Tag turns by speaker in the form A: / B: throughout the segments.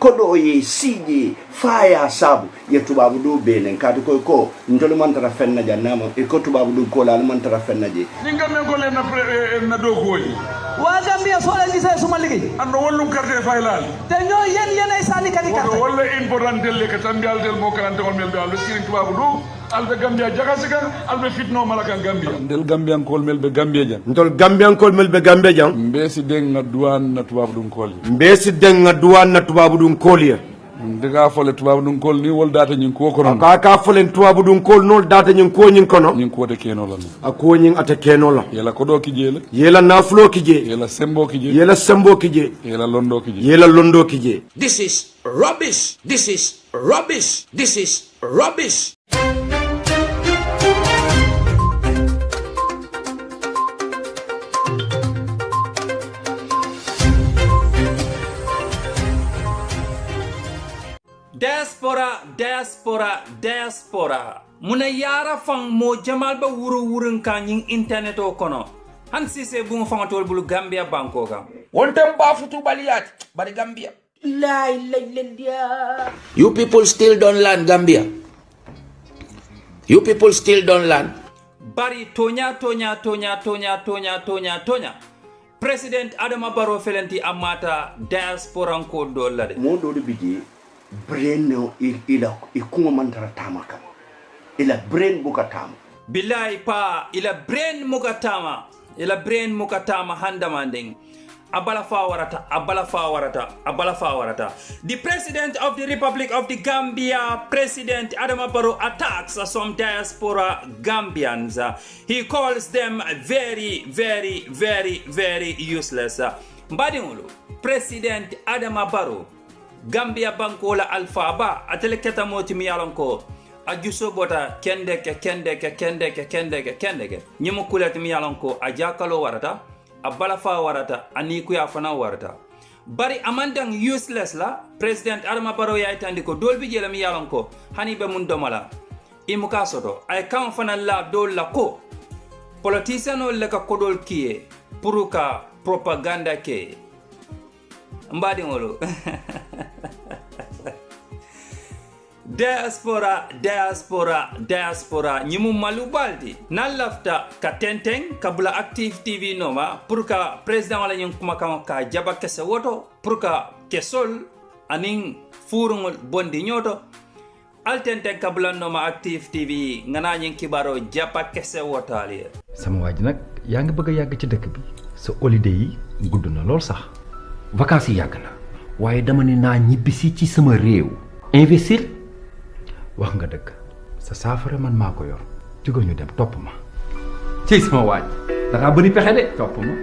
A: kodo ye siji faya sabu ye tubabu do benen kati ko ndol man tara fenna jannama e ko tubabu do ko la man tara fenna je
B: ninga men ko len na do ko yi
C: wa Gambia so la gisee suma liggéey
B: ando wallum carte faylal
C: te ñoo yeen ay sani kadi carte
B: wala important le ka tambial del mo kan de mel be al sirin tubabu do albe Gambia jagasika albe fitno malaka Gambia
D: ndel Gambian kol mel be Gambia jan
A: ndol Gambian kol mel be Gambia jan
D: mbesi den na duwan na tubabu dum kol
A: mbesi den na duwan na tubabu dum kol ya
D: ndiga fole tubabu dum kol ni wol data nyin ko kono
A: ka fole tubabu dum kol nol data nyin kono
D: nyin ko te keno la
A: ako nyin ata keno la
D: yela ko do kijele
A: yela nafulo kije
D: yela sembo kije yela
A: londo kije
E: This is rubbish. This is rubbish. This is rubbish.
F: diaspora muna yara fang mo jamal ba wurun kan yin internet o kono han sise bunga fangatol bulu Gambia banko kam
E: Wontem ba futu baliyat bari Gambia. La ilaha. You people still don't learn Gambia. You people still don't learn.
F: Bari tonya President Adama Barrow felenti amata diaspora ko dolade
A: mo do biji brain no ila ikuma mantara tamaka ila brain bukatama
F: billahi pa ila brain mukatama handamanding abala fa warata the president of the Republic of the Gambia, President Adama Barrow, attacks some diaspora Gambians. He calls them very useless. Mbadingulu President Adama Barrow Gambia bankola alfaba ateleketa moti miyalonko ajuso bota kendeke nyimu kulati miyalonko ajakalo warata abalafa warata aniku ya fana warata bari amandang useless la President Adama Barrow ya itandi ko dolbi jela miyalonko hani be mun domala imuka soto ay kan fana la dol la ko politician o le ka kodol kiye puruka propaganda ke mbadi ngolo diaspora nyimu malubaldi nan lafta ka tenteng kabula Active TV noma pour ka president wala nyum kuma ka jaba kese woto pour ka kesol aning furungol bondi nyoto altenten kabula noma Active TV ngana nyin kibaro jaba kese woto ali
G: sama waji nak yaa ngi bëgg yàgg ci dëkk bi sa holiday yi gudd na lool sax vacances yi yàgg na waaye dama ne naa ñibbisi ci sama réew investir wax nga dëgg sa saafara man maa ko yor jógal ñu dem topp ma ci sama waaj da ngaa bëri pexe de topp ma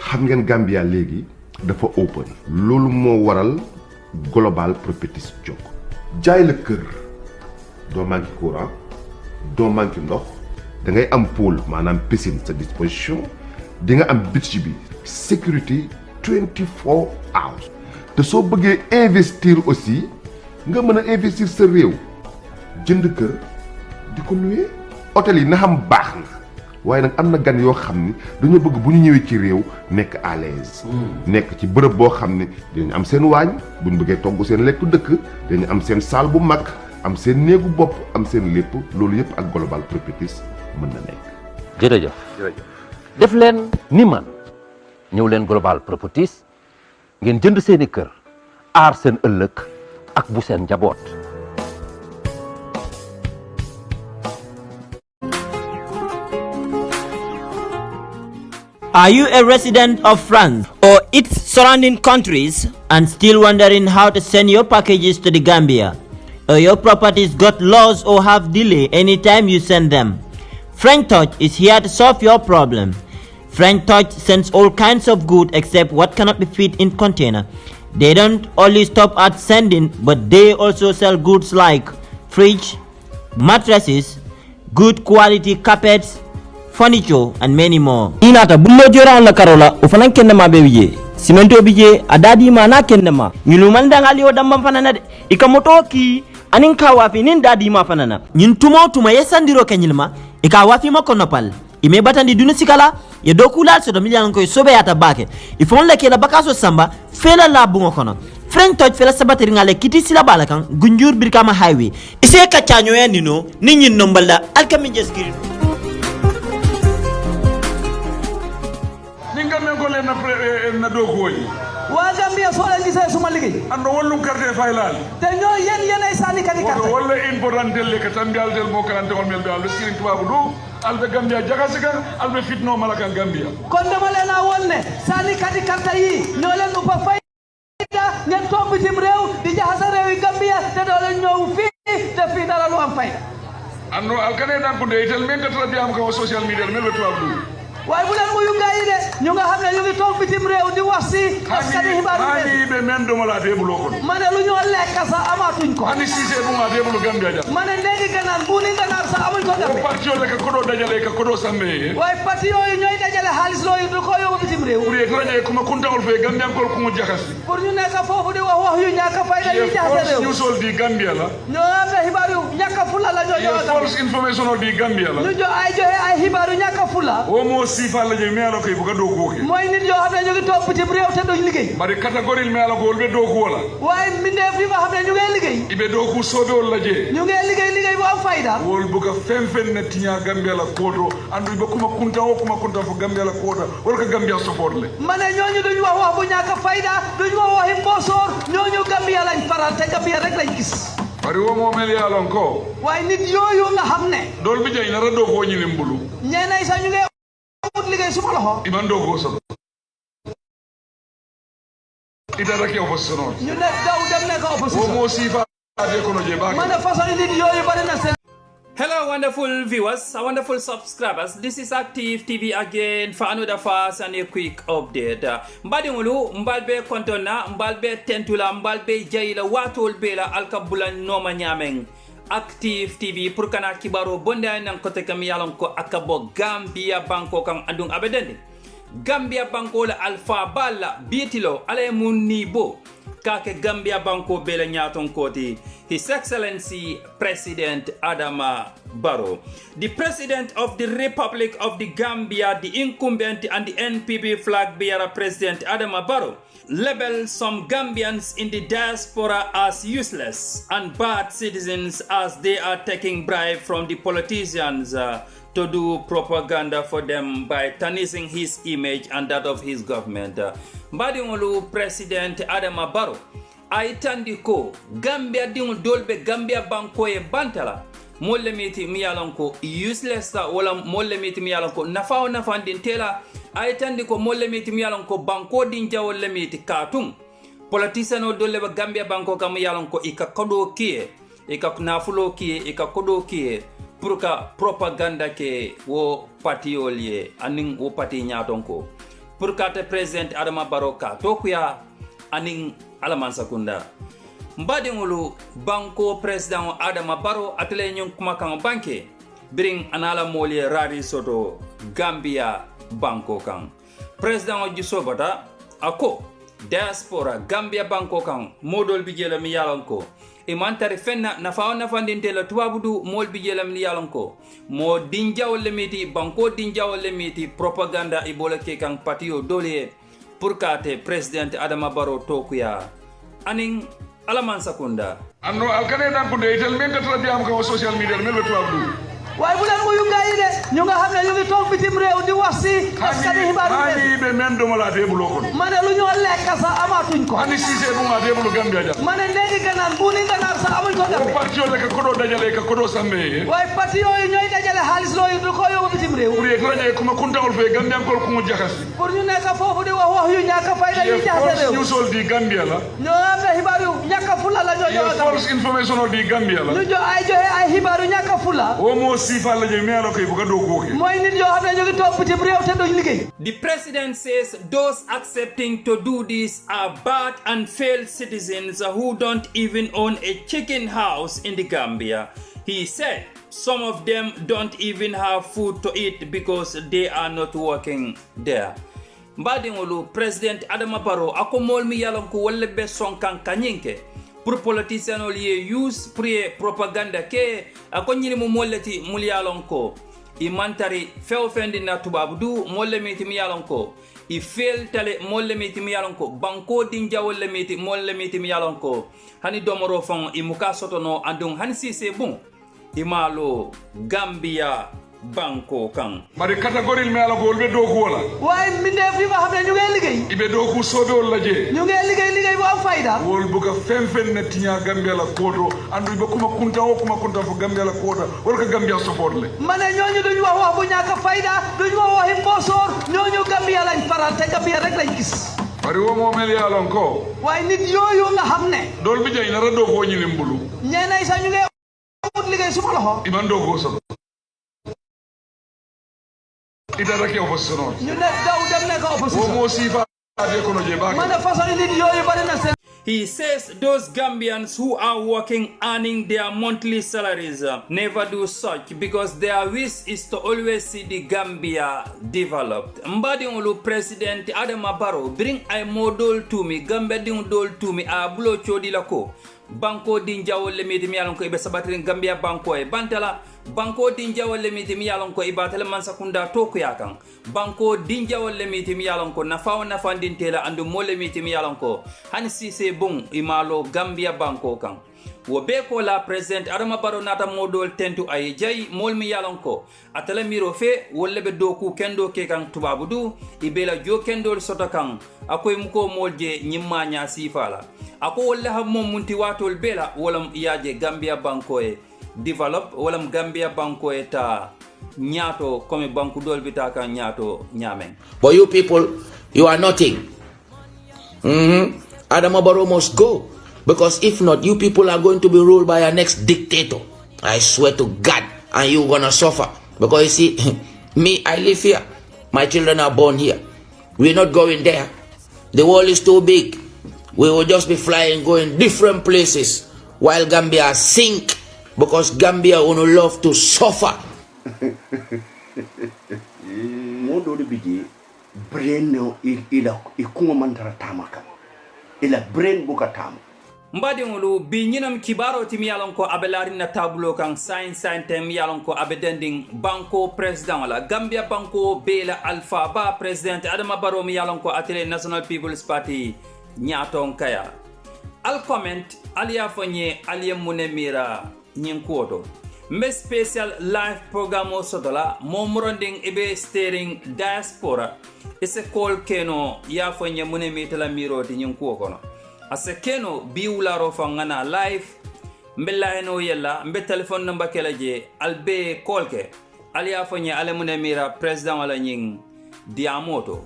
H: xam ngeen Gambia léegi dafa open loolu moo waral Global Properties jóg jaay la kër doo manqué courant doo manqué ndox da ngay am pool maanaam piscine sa disposition di nga am beach bi sécurité 24 hours te soo bëggee investir aussi nga mën a investir sa réew jënd kër di ko nuyee hôtel yi na xam baax na waaye nag am na gan yoo xam ni dañoo bëgg bu ñu ñëwee ci réew nekk à l'aise nekk ci bërëb boo xam ne dañu am seen waañ bu ñu bëggee togg seen lekku dëkk dañu am seen salle bu mag am seen néegu bopp am seen lépp loolu yëpp ak Global Properties mën na nekk.
I: jërëjëf def leen ni man ñëw leen Global Properties ngeen jënd seeni kër aar seen ëllëg ak bu seen njaboot.
J: Are you a resident of France or its surrounding countries and still wondering how to send your packages to the Gambia? Or your properties got lost or have delay anytime you send them? French Touch is here to solve your problem. French Touch sends all kinds of goods except what cannot be fit in container. They don't only stop at sending, but they also sell goods like fridge, mattresses, good quality carpets, furniture, and many more.
K: Inata bullo jora la karola ufanan kenna ma be wiye simento bije adadi ma na kenna ma ñunu man dangali o damba fanana de ikamoto ki anin ka wafi nin dadi ma fanana
J: ñun tumo tuma yesandiro kenyilma ika wafi ma konopal ime batandi dunu sikala ye do kulal so do mi yalan ko sobe yata bake il faut le ke la bakaso samba fela la bungo kono Frank toj fela sabateri ngale kiti sila bala kan gunjur birkama highway ise ka chanyo ya nino ninyin nombala alkami jeskiri
B: ninga men ko le na do ko yi
C: wa Gambia fo len gisee suma liggéey
B: ando wallu carte faylal
C: te ñoo yéen ay sànni kati carte
B: wala important del le katam gal del mo kalante on mel be al sirin tubabu du albe Gambia jagasika albe fitno malaka Gambia
C: kon dama leen a woon ne sànni kati carte yi ñoo leen uppa fayda ngeen toog bitim réew di jaxasa réew yi Gambia te doo leen ñëw fii te fii dara lu am fayda
B: ando alkane dan ko de tel men ka trabi am ko social media mel be tubabu du
C: waaye bu leen muyu ngaay de ñu nga xam ne ñu ngi toog bitim réew di wax si askani xibaar
B: hani be men do mala de bulo ko
C: ma ne lu ñoo lekk sax amatuñ ko
B: hani sise bu ma de bulo Gambia ja
C: ma ne léegi ganaar bu ni ganaar sax amuñ ko Gambia
B: parti yo le ka ko do dajale ka ko do sambe
C: waaye parti yooyu ñooy dajale xaalis looyu du ko yóbbu bitim réew
B: pour yek rajo kuma kuntawol fe Gambia ko mu jaxasi
C: pour ñu nekk foofu di wax yu ñàkk fayda yu jaxase réew
B: ñu sol di Gambia la
C: ñoo am na xibaar yu ñàkk fula la ñoo joxe
B: false information di Gambia la
C: ñu joxe ay xibaar yu ñàkk fula
B: o mo sifa la je me ala koy buga do ko ke
C: mooy nit yoo xam ne ñu ngi toog bitim réew te duñ liggéey
B: bari catégorie me ala ko be do ko wala
C: waaye mbindeef yi nga xam ne ñu ngi liggéey
B: ibe do ko sobe wala je
C: ñu ngi liggéey bu am fayda
B: wol buga fen na tinya Gambia la koto andu be kuma kunta fo Gambia la koto wol ka Gambia support le
C: mané ñooñu duñ wax bu ñàkk fayda duñ wax waxi mbosor ñooñu Gambia lañ faral te Gambia rek lañ gis
B: bari wo mo mel yalon ko
C: waaye nit yooyu nga xam ne
B: dol bi jey na ra do ko ñi mbulu
C: ñeenay sa ñu ngi ut liggéey suma loxo
B: iman do ko so ida rek opposition
C: ñu ne daw dem ne ko opposition
B: mo sifa de ko no je ba
C: mané façon nit yooyu bari na seen
F: Hello, wonderful viewers, wonderful subscribers. This is Active TV again for another fast and a quick update. Mbadingulu, mbalbe kontona, mbalbe tentula, mbalbe jaila, watol bela, alkabula noma nyameng. Active TV pour kana kibaro bonda nan kote kam yalon ko akabo Gambia banko kan andung abedende. Gambia banko la alpha balla bietilo ale munibo kake Gambia banko bela nyaton koti His Excellency President Adama Barrow, the President of the Republic of the Gambia, the incumbent and the NPP flag bearer President Adama Barrow, labeled some Gambians in the diaspora as useless and bad citizens as they are taking bribe from the politicians to do propaganda for them by tarnishing his image and that of his government. Mbadingolu President Adama Barrow aitandi ko Gambia dingul dolbe Gambia banko e bantala molle miti mi yalanko useless wala molle miti mi yalanko nafa din tela aitandi ko molle miti mi yalanko banko din jawolle miti katum politician o dolle ba Gambia banko kam yalanko ika kodo kie ika nafulo kie ika kodo kie pour ka propaganda ke wo parti olye aning wo parti nyaton ko pour ka te president Adama Barrow ka tokuya aning alaman sakunda mbadingulu banko president Adama Barrow atele nyum kuma kan banke bring anala molye rari soto Gambia banko kan president Jusobata ako diaspora Gambia banko kan modol bijela mi yalanko imantari fenna nafa fandinte la tubabudu mol bijela mi yalanko mo dinjawle miti banko dinjawle miti propaganda ibola ke kan patio dole pour kate president Adama Barrow tokuya aning alaman sakunda
B: anno alkane dan ko de tel men ka trabi am ko social media mel be tubabudu
C: waaye bu leen muyu ngaay de ñu nga xam ne ñu ngi toog bitim réew di wax si askani xibaar
B: hani be men do mala de bulo ko
C: ma ne lu ñoo lekk sax amatuñ ko
B: hani sise bu ma de bulo Gambia ja
C: ma ne léegi ganaar bu ni ganaar sax amuñ ko Gambia
B: parti yo le ka ko do dajale ka ko do sambe
C: waaye parti yooyu ñooy dajale xaalis looyu du ko yóbbu bitim réew
B: pour yek rajo kuma kuntawol fe Gambia ko mu jaxasi
C: pour ñu nekk foofu di wax yu ñàkk fayda yu jaxase réew
B: ñu sol di Gambia la
C: ñoo am na xibaar yu ñàkk fula la ñoo joxe
B: false information di Gambia la
C: ñu joxe ay xibaar yu ñàkk fula
B: o mo sifa la je me ala koy buga do ko ke
C: mooy nit yoo xam ne ñu ngi toog bitim réew te duñ liggéey.
F: The president says those accepting to do this are bad and failed citizens who don't even own a chicken house in the Gambia. He said some of them don't even have food to eat because they are not working there. Mbadingolu President Adama Barrow ako mol mi yalon ko wolle be sonkan kanyinke pour politician liye use pour propaganda ke ako nyini mo molleti mul yalon ko i mantari few fendi na tubabu du molle miti mi yalon ko i fel tale molle miti mi yalon ko banko dinja wolle miti molle miti mi yalon ko hani domoro fon i muka sotono andung hani sise bon i malo Gambia banko kan
B: mari catégorie me ala gol be do ko wala
C: way minde fi ba xamne ñu ngay liggéey
B: ibe do ko sobe wala je
C: ñu ngay liggéey bu am fayda
B: wol bu ka fen na tinya Gambia la koto andu be kuma kunta fu Gambia la koto wol ka Gambia support le
C: mané ñoñu duñ wax bu ñaka fayda duñ wax waxi mbosor ñoñu Gambia lañ faral te Gambia rek lañ gis
B: bari wo mo mel yalon ko
C: way nit yoyu nga xamne
B: dol bi jey na ra do ko ñi limbulu
C: ñenay sa ñu ngay ut liggéey suma loxo
B: iman do ko so ida rek opposition
C: ñu ne daw dem ne ko opposition
B: mo sifa de ko no je ba
C: man façon nit yoyu bari na sen.
F: He says those Gambians who are working earning their monthly salaries never do such because their wish is to always see the Gambia developed. Mbadi ulu President Adama Barrow bring a model to me Gambia ding dol to me a bulo chodi lako banko dinja wolle mi mi yalon ko ibe sabatrin Gambia banko e bantala banko dinja wolle mi yalon ko ibatale man sakunda to ko yakan banko dinja wolle mi yalon ko nafaw nafandintela andu molle mi yalon ko han sise bon imalo Gambia banko kan wo be ko la President Adama Barrow nata modol tentu ay jay mol mi yalon ko atala miro fe wolle be doku kendo ke kan tubabu du ibela jo kendo soto kan akoy muko molje nyimma nya sifala ako wolle ha mom munti watol bela wolam yaje Gambia banko e develop wolam Gambia banko e ta nyato comme banku dol bita kan nyato nyamen.
E: But you people, you are nothing. Adama Barrow must go. Because if not, you people are going to be ruled by a next dictator. I swear to God. And you're going to suffer. Because you see, me, I live here. My children are born here. We're not going there. The world is too big. We will just be flying, going different places. While Gambia sink. Because Gambia will love to suffer.
A: Modo de bigi brain no ila ikungo mantara tamaka. Ila brain buka tamu.
F: Mbadi ngulu bi nyinam kibaro timi yalon ko abelari na tablo kan sign tem yalon ko abedending banko president wala Gambia banko bela alpha ba president Adama Barrow mi yalon ko atele National People's Party nyaton kaya al comment aliya fonye aliya munemira nyinkoto me special live program o sotola momronding ibe steering diaspora ese call keno ya fonye munemitala miroti nyinkokono ase keno bi wularo fangana live mbella eno yella mbe telephone number kala je albe kolke aliya fanya ale munemira president wala nying diamoto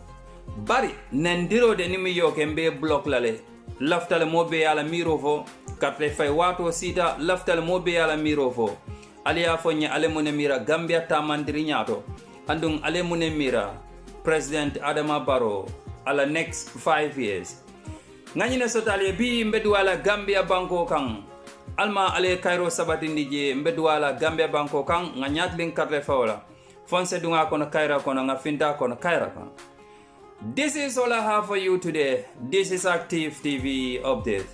F: bari nendiro de nimi yoke mbe block lale laftale mobe ala mirofo carte fay wato sita laftale mobe ala mirofo aliya fanya ale munemira Gambia tamandiri nyato andung ale munemira president Adama Barrow ala next 5 years nganyine sotale bi mbedwala Gambia banko kan alma ale Cairo sabatindi je mbedwala Gambia banko kan nganyat lin carte fawla fonse dunga kono Cairo kono ngafinta kono Cairo kan. This is all I have for you today. This is Active TV Update.